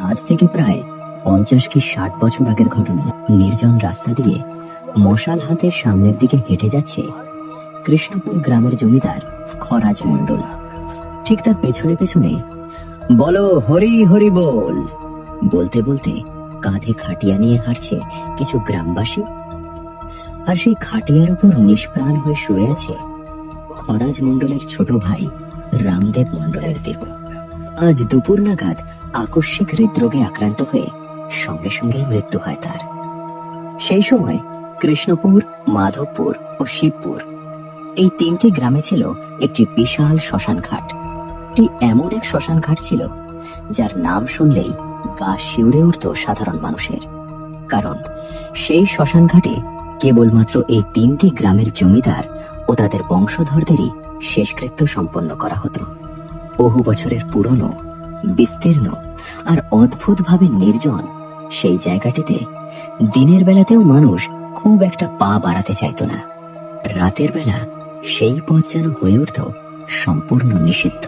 আজ থেকে প্রায় 50 কি 60 বছর আগের ঘটনা। নির্জন রাস্তা দিয়ে মশাল হাতে সামনের দিকে হেঁটে যাচ্ছে কৃষ্ণপুর গ্রামের জমিদার খরাজ মণ্ডল। ঠিক তার পেছনে পেছনে বলো হরি হরি বল বলতে বলতে কাঁধে খাটিয়া নিয়ে হাঁটছে কিছু গ্রামবাসী। আর সেই খাটিয়ার উপর নিষ্প্রাণ হয়ে শুয়ে আছে খরাজ মণ্ডলের ছোট ভাই রামদেব মণ্ডলের দেহ। আজ দুপুর নাগাদ আকস্মিক হৃদরোগে আক্রান্ত হয়ে সঙ্গে সঙ্গে মৃত্যু হয় তার। সেই সময় কৃষ্ণপুর, মাধবপুর ও শিবপুর এই 3টি গ্রামে ছিল একটি বিশাল শ্মশান ঘাট। এটি এমন এক শ্মশান ঘাট ছিল যার নাম শুনলেই গা শিউরে উঠত সাধারণ মানুষের। কারণ সেই শ্মশান ঘাটে কেবলমাত্র এই 3টি গ্রামের জমিদার ও তাদের বংশধরদেরই শেষকৃত্য সম্পন্ন করা হতো। বহু বছরের পুরনো, বিস্তীর্ণ আর অদ্ভুতভাবে নির্জন সেই জায়গাটিতে দিনের বেলাতেও মানুষ খুব একটা পা বাড়াতে চাইত না। রাতের বেলা সেই পথ যেন হয়ে উঠত সম্পূর্ণ নিষিদ্ধ।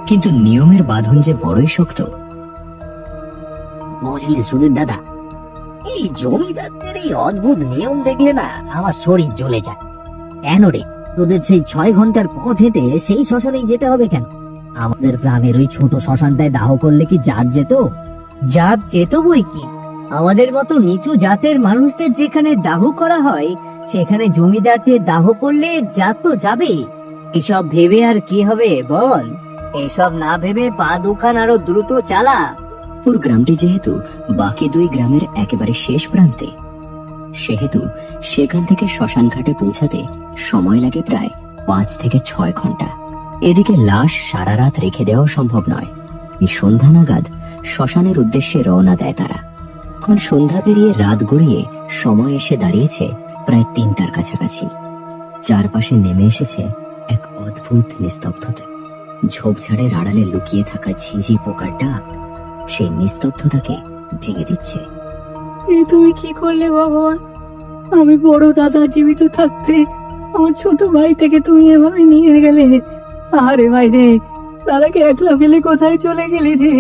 কিন্তু নিয়মের বাঁধন যে বড়ই শক্ত। বুঝলি সুধীর দাদা, এই জমিদারদের এই অদ্ভুত নিয়ম দেখলে না আমার শরীর জ্বলে যায়। কেন রে, তোদের সেই 6 ঘন্টার পথ হেঁটে সেই শ্মশানেই যেতে হবে কেন? আমাদের গ্রামের ওই ছোট শ্মশানটায় দাহ করলে কি জাত যেত? জাত যেত বই কি, আমাদের মতো নিচু জাতের মানুষদের যেখানে দাহ করা হয় সেখানে জমিদারদের দাহ করলে জাত তো যাবেই। এসব ভেবে আর কি হবে বল? এসব না ভেবে পা দুখান আরো দ্রুত চালা। পুর গ্রামটি যেহেতু বাকি 2 গ্রামের একেবারে শেষ প্রান্তে, সেহেতু সেখান থেকে শ্মশান ঘাটে পৌঁছাতে সময় লাগে প্রায় 5 থেকে 6 ঘন্টা। এদিকে লাশ সারা রাত রেখে দেওয়া সম্ভব নয়। এই সন্ধ্যা নাগাদ শ্মশানের উদ্দেশ্যে রওনা দেয় তারা। এখন সন্ধ্যা পেরিয়ে রাত গড়িয়ে সময় এসে দাঁড়িয়েছে প্রায় 3টার কাছাকাছি। চারপাশে নেমে এসেছে এক অদ্ভুত নিস্তব্ধতা। ঝোপঝাড়ের আড়ালে লুকিয়ে থাকা ঝিঁঝি পোকার ডাক সেই নিস্তব্ধতাকে ভেঙে দিচ্ছে। তুমি কি করলে ভগবান? আমি বড় দাদা জীবিত থাকতে আমার ছোট ভাইটাকে তুমি এভাবে নিয়ে গেলে। আরে ভাই রে, দাদাকে একলা ফেলে কোথায় চলে গেলি রে?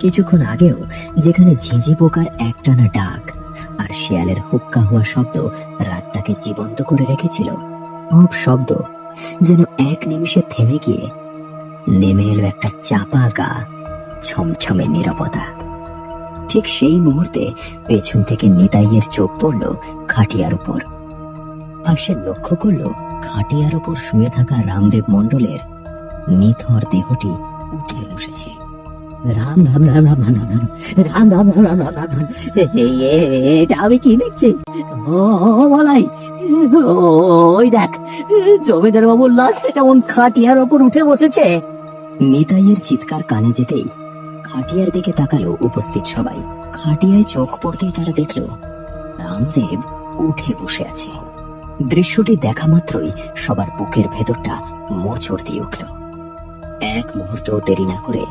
কিছুক্ষণ আগেও যেখানে ঝিঁঝি পোকার একটানা ডাক আর শেয়ালের হুক্কা হওয়া শব্দ রাতটাকে জীবন্ত করে রেখেছিল, সব শব্দ যেন এক নিমিষে থেমে গিয়ে নেমে এলো একটা চাপা গা ছমছমে নীরবতা। ঠিক সেই মুহূর্তে পেছন থেকে নিতাইয়ের চোখ পড়ল খাটিয়ার উপর। আর সে লক্ষ্য করল খাটিয়ার উপর শুয়ে থাকা রামদেব মণ্ডলের নিথর দেহটি উঠে বসেছে। রাম রাম রাম রাম রাম রাম রাম রাম রাম রাম রাম রাম। এটা আমি কি দেখছি? ও বলাই, ওই দেখ জমিদার বাবুর লাশটা কেমন খাটিয়ার ওপর উঠে বসেছে। নিতাইয়ের চিৎকার কানে যেতেই খাটিয়ার দিকে তাকালো উপস্থিত সবাই। খাটিয়ায় চোখ পড়তেই তারা দেখল রামদেব উঠে বসে আছে। দৃশ্যটি দেখা মাত্রই সবার বুকের ভেতরটা মোচড় দিয়ে উঠল। এক মুহূর্ত দেরি না করে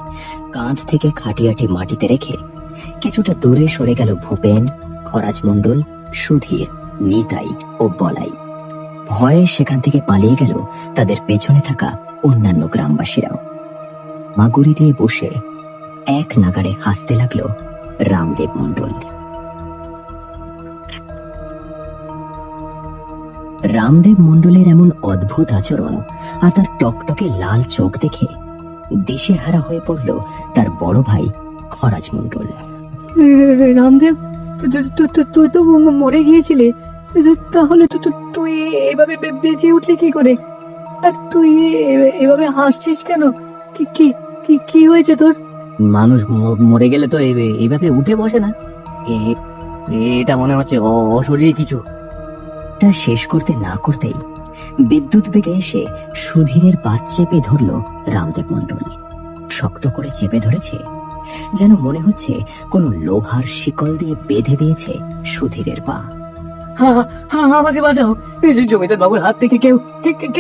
কাঁধ থেকে খাটিয়াটি মাটিতে রেখে কিছুটা দূরে সরে গেল ভূপেন, খরাজ মণ্ডল, সুধীর, নিতাই ও বলাই। ভয়ে সেখান থেকে পালিয়ে গেল তাদের পেছনে থাকা অন্যান্য গ্রামবাসীরাও। মাগুরি দিয়ে বসে এক নাগাড়ে হাসতে লাগলো রামদেব মণ্ডল। রামদেব মণ্ডলের এমন অদ্ভুত আচরণ আর তার টকটকে লাল চোখ দেখে দিশেহারা হয়ে পড়ল তার বড় ভাই খরাজ মণ্ডল। রামদেব, তুই তো মরে গিয়েছিলে, তাহলে তুই এভাবে বেঁচে উঠলি কি করে? আর তুই এভাবে হাসছিস কেন? কি কি কি কি হয়েছে তোর? মানুষ মরে গেলে তো এইভাবে উঠে বসে না। এটা মনে হচ্ছে অশরীরী কিছু। তা শেষ করতে না করতেই বিদ্যুৎ বেগে এসে সুধীরের পা চেপে ধরল রামদেব মণ্ডল। শক্ত করে চেপে ধরেছে, যেন মনে হচ্ছে কোনো লোহার শিকল দিয়ে বেঁধে দিয়েছে সুধীরের পা। আমাকে বাঁচাও, জমিদার বাবুর হাত থেকে কেউ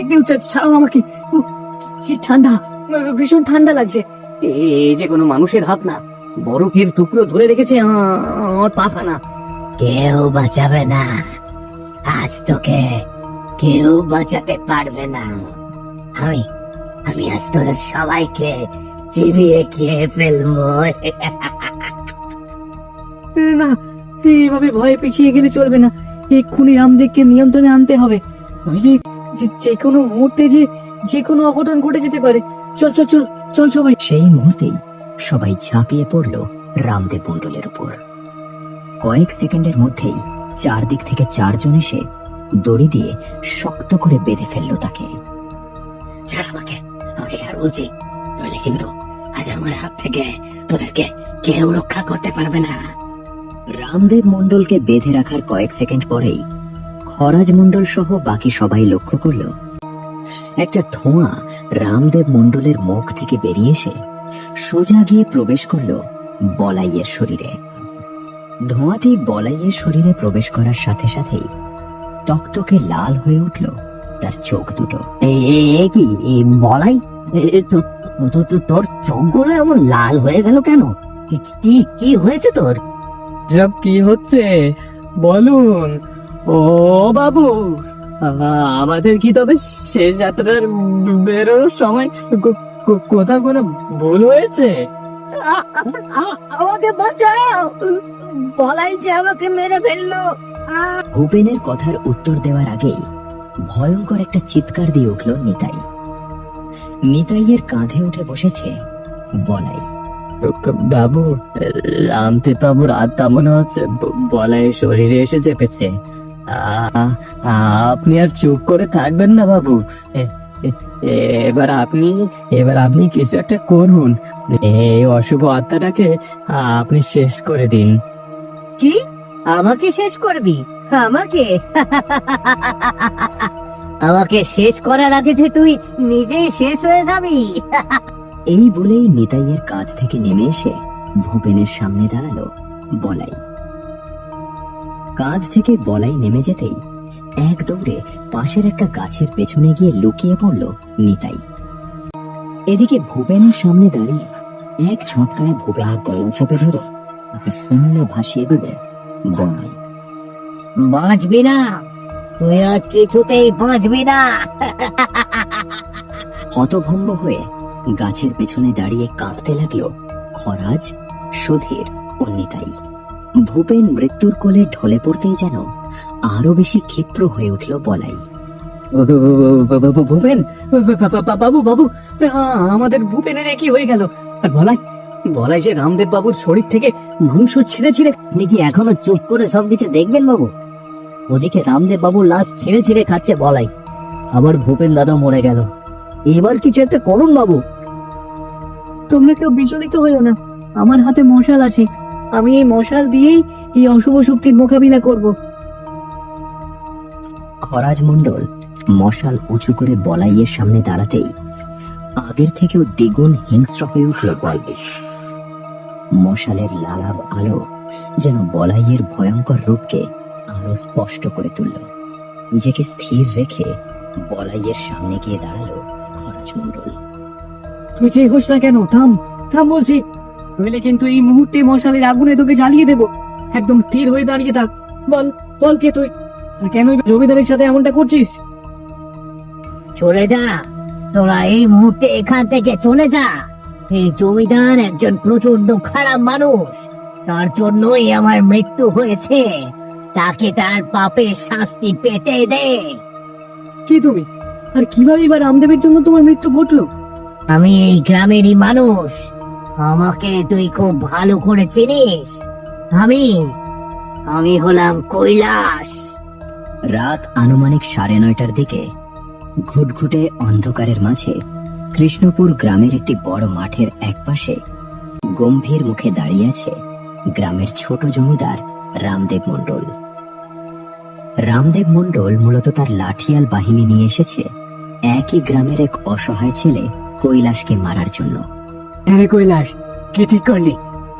কেউ ছাড়াও আমাকে। কি ঠান্ডা, ভীষণ ঠান্ডা লাগছে। এই যে কোনো মানুষের হাত না, বরফের টুকরো ধরে রেখেছে আমার পাখানা। কেউ বাঁচাবে না, আজ তোকে কেউ বাঁচাতে পারবে না। আমি আজ তোদের সবাইকে চিবিয়ে খেয়ে ফেলবো। না, এইভাবে ভয়ে পিছিয়ে গেলে চলবে না। এক্ষুনি রামদেবকে নিয়ন্ত্রণে আনতে হবে, নইলে যে কোনো মুহূর্তে যে কোনো অঘটন ঘটে যেতে পারে। চল চল চল চল সবাই। সেই মুহূর্তেই সবাই ঝাঁপিয়ে পড়ল রামদেব মণ্ডলের উপর। কয়েক সেকেন্ডের মধ্যেই চারদিক থেকে চারজন এসে দড়ি দিয়ে শক্ত করে বেঁধে ফেললো তাকে। ছাড় আমাকে, আমাকে ছাড় বলছি, নইলে কিন্তু আজ আমার হাত থেকে তোদেরকে কেউ রক্ষা করতে পারবে না। রামদেব মণ্ডলকে বেঁধে রাখার কয়েক সেকেন্ড পরেই খরাজ মণ্ডল সহ বাকি সবাই লক্ষ্য করল একটা ধোঁয়া রামদেব মণ্ডলের মুখ থেকে বেরিয়ে এসে সোজা গিয়ে প্রবেশ করলো বলাইয়ের শরীরে। ধোঁয়াটি বলাইয়ের শরীরে প্রবেশ করার সাথে সাথেই টকটকে লাল হয়ে উঠল তার চোখ দুটো। এ কি বলাই, তোর চোখগুলো এমন লাল হয়ে গেল কেন? কি কি হয়েছে তোর? সব কি হচ্ছে বলুন ও বাবু। আমাদের কি তবে শেষ যাত্রার বেরোনোর সময় কোথাও কোনো ভুল হয়েছে? আমাকে বাঁচাও, বলাই যে আমাকে মেরে ফেললো। ভূপেনের কথার উত্তর দেওয়ার আগেই ভয়ঙ্কর একটা চিৎকার দিয়ে উঠল নিতাই। নিতাইয়ের কাঁধে উঠে বসেছে বলাই। বাবু, রামদেব বাবুর আত্মা মনে হচ্ছে বলাই শরীরে এসে চেপেছে। আপনি আর চুপ করে থাকবেন না বাবু। এবার আপনি কিছু একটা করুন। এই অশুভ আত্মাটাকে আপনি শেষ করে দিন। কি? আমাকে শেষ করবি? আমাকে আমাকে শেষ করার আগে যে তুই নিজেই শেষ হয়ে যাবি। এই বলেই নিতাইয়ের কাঁধ থেকে নেমে এসে ভূপেনের সামনে দাঁড়ালো বলাই। কাঁধ থেকে বলাই নেমে যেতেই এক দৌড়ে পাশের একটা গাছের পেছনে গিয়ে লুকিয়ে পড়ল নিতাই। এদিকে ভূপেনের সামনে দাঁড়িয়ে এক ঝটকায় ভূপেনের গলা চেপে ধরে তাকে শূন্যে ভাসিয়ে দিল বলাই। বাঁচবি না তুই, আজ কিছুতেই বাঁচবি না। হতভম্ব হয়ে গাছের পেছনে দাঁড়িয়ে কাঁদতে লাগলো খরাজ, সুধীর ও নিতাই। ভূপেন মৃত্যুর কোলে ঢলে পড়তেই যেন আরো বেশি ক্ষিপ্র হয়ে উঠল বলাই। ভূপেন, বাবু বাবু, আমাদের ভূপেনের কি হয়ে গেল? আর বলাই, বলাই যে রামদেব বাবুর শরীর থেকে মাংস ছিঁড়ে ছিঁড়ে। আপনি কি এখনো চুপ করে সবকিছু দেখবেন বাবু? ওদিকে রামদেব বাবুর লাশ ছিঁড়ে ছিঁড়ে খাচ্ছে বলাই, আবার ভূপেন দাদা মরে গেল। এবার কিছু একটা করুন বাবু। তোমরা কেউ বিচলিত হইও না, আমার হাতে মশাল আছে, আমি এই মশাল দিয়েই এই অশুভ শক্তির মোকাবিলা করব। খরাজ মণ্ডল মশাল উঁচু করে বলাইয়ের সামনে দাঁড়াতেই আগের থেকেও দ্বিগুণ হিংস্র হয়ে উঠল বলাই। মশালের লালাব আলো যেন বলাইয়ের ভয়ঙ্কর রূপকে আরো স্পষ্ট করে তুলল। নিজেকে স্থির রেখে বলাইয়ের সামনে গিয়ে দাঁড়ালো খরাজ মণ্ডল। তুই যে হোস না কেন, থাম থাম বলছি, নইলে কিন্তু এই মুহূর্তে মশালের আগুনে তোকে জ্বালিয়ে দেব। একদম স্থির হয়ে দাঁড়িয়ে থাক। বল বল, কে তুই, আর কেন জমিদারের সাথে এমনটা করছিস? চলে যা, তোরা এই মুহূর্তে এখান থেকে চলে যা। এই জমিদার একজন প্রচন্ড খারাপ মানুষ, তার জন্যই আমার মৃত্যু হয়েছে। তাকে তার পাপের শাস্তি পেতে দে। কি তুমি, আর কিভাবে এবার রামদেবের জন্য তোমার মৃত্যু ঘটলো? আমি এই গ্রামেরই মানুষ, আমাকে তুই খুব ভালো করে চিনিস। আমি হলাম কৈলাস। রাত আনুমানিক 9:30টার দিকে ঘুটঘুটে অন্ধকারের মাঝে কৃষ্ণপুর গ্রামের একটি বড় মাঠের একপাশে গম্ভীর মুখে দাঁড়িয়ে আছে গ্রামের ছোট জমিদার রামদেব মণ্ডল। রামদেব মণ্ডল মূলত তার লাঠিয়াল বাহিনী নিয়ে এসেছে একই গ্রামের এক অসহায় ছেলে কৈলাসকে মারার জন্য। হ্যাঁ কৈলাস, কি ঠিক করলি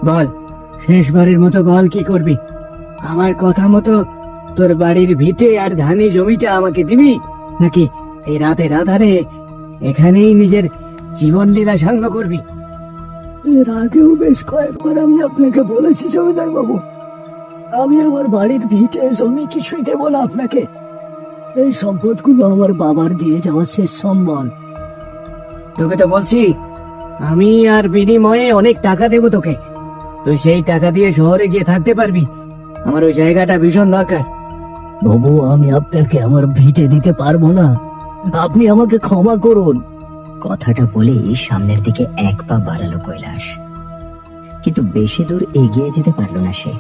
বল, শেষবারের মতো বল কি করবি? আমার কথা মতো তোর বাড়ির ভিটে আর ধানি জমিটা আমাকে দিবি, নাকি এই রাতের আধারে এখানেই নিজের জীবন লীলা সাঙ্গ করবি? এর আগেও বেশ কয়েকবার আমি আপনাকে বলেছি জমিদার বাবু, আমি আমার বাড়ির ভিটে জমি কিছুই দেব না আপনাকে। এই সম্পদগুলো আমার বাবার দিয়ে যাওয়া শেষ সম্বল। তোকে তো বলছি আমি আর বিনিময়ে অনেক টাকা দেব তোকে, তুই সেই টাকা দিয়ে শহরে গিয়ে থাকতে পারবি? আমার ওই জায়গাটা ভীষণ দরকার। বাবু, আমি আপনাকে আমার ভিটে দিতে পারবো না, আপনি আমাকে ক্ষমা করুন। কথাটা বলেই সামনের দিকে এক পা বাড়ালো কৈলাস, কিন্তু বেশি দূর এগিয়ে যেতে পারল না সে,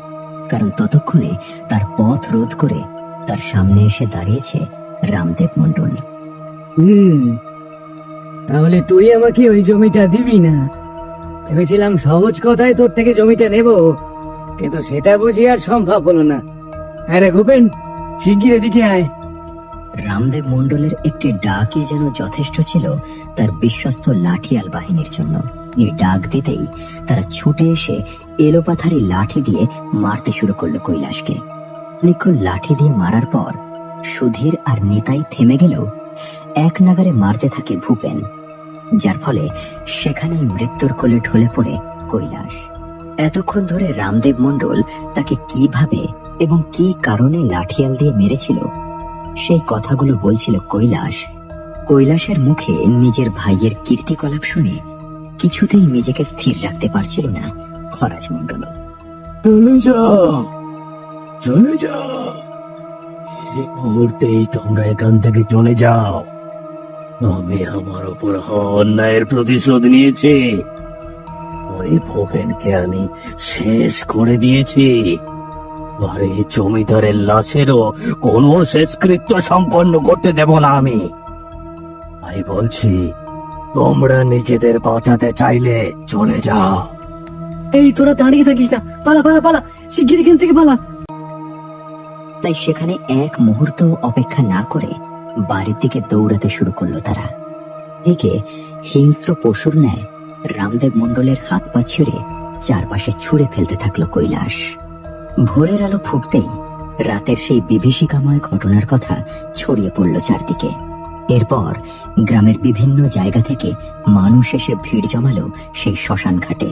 কারণ ততক্ষণে তার পথ রোধ করে তার সামনে এসে দাঁড়িয়েছে রামদেব মণ্ডল। তাহলে তুই আমাকে ওই জমিটা দিবি না? ভেবেছিলাম সহজ কথায় তোর থেকে জমিটা নেব, কিন্তু সেটা বুঝি আর সম্ভব হলো না। আরে ভূপেন, শিগগির এদিকে আয়। রামদেব মণ্ডলের একটি ডাকই যেন যথেষ্ট ছিল তার বিশ্বস্ত লাঠিয়াল বাহিনীর জন্য। এই ডাক দিতেই তারা ছুটে এসে এলোপাথারি লাঠি দিয়ে মারতে শুরু করলো কৈলাসকে। অনেকক্ষণ লাঠি দিয়ে মারার পর সুধীর আর নিতাই থেমে গেলেও এক নাগারে মারতে থাকে ভূপেন, যার ফলে সেখানেই মৃত্যুর কোলে ঢলে পড়ে কৈলাস। এতক্ষণ ধরে রামদেব মণ্ডল তাকে কিভাবে এবং কি কারণে লাঠিয়াল দিয়ে মেরেছিল সেই কথাগুলো বলছিল কৈলাস। কৈলাসের মুখে নিজের ভাইয়ের কীর্তিকলাপ শুনে কিছুতেই নিজেকে স্থির রাখতে পারছিল না খরাজ মণ্ডল। চলে যাও, চলে যাও, এই মুহূর্তেই তোমরা এখান থেকে চলে যাও। আমি আমার উপর হওয়া অন্যায়ের প্রতিশোধ নিয়েছি। ওই ভূপেনকে আমি শেষ করে দিয়েছি, আর এই জমিদারের লাশেরও কোনো শেষকৃত্য সম্পন্ন করতে দেব না আমি। তাই বলছি, তোমরা নিজেদের বাঁচাতে চাইলে চলে যাও। এই তোরা দাঁড়িয়ে থাকিস না, পালা পালা পালা, শিগগির এখান থেকে পালা। তাই সেখানে এক মুহূর্ত অপেক্ষা না করে বাড়ির দিকে দৌড়াতে শুরু করলো তারা। দিকে হিংস্র পশুর ন্যায় রামদেব মণ্ডলের হাত পা ছিঁড়ে চারপাশে ছুঁড়ে ফেলতে থাকলো কৈলাস। ভোরের আলো ফুটতেই রাতের সেই বিভীষিকাময় ঘটনার কথা ছড়িয়ে পড়ল চারদিকে। এরপর গ্রামের বিভিন্ন জায়গা থেকে মানুষ এসে ভিড় জমালো সেই শ্মশান ঘাটে।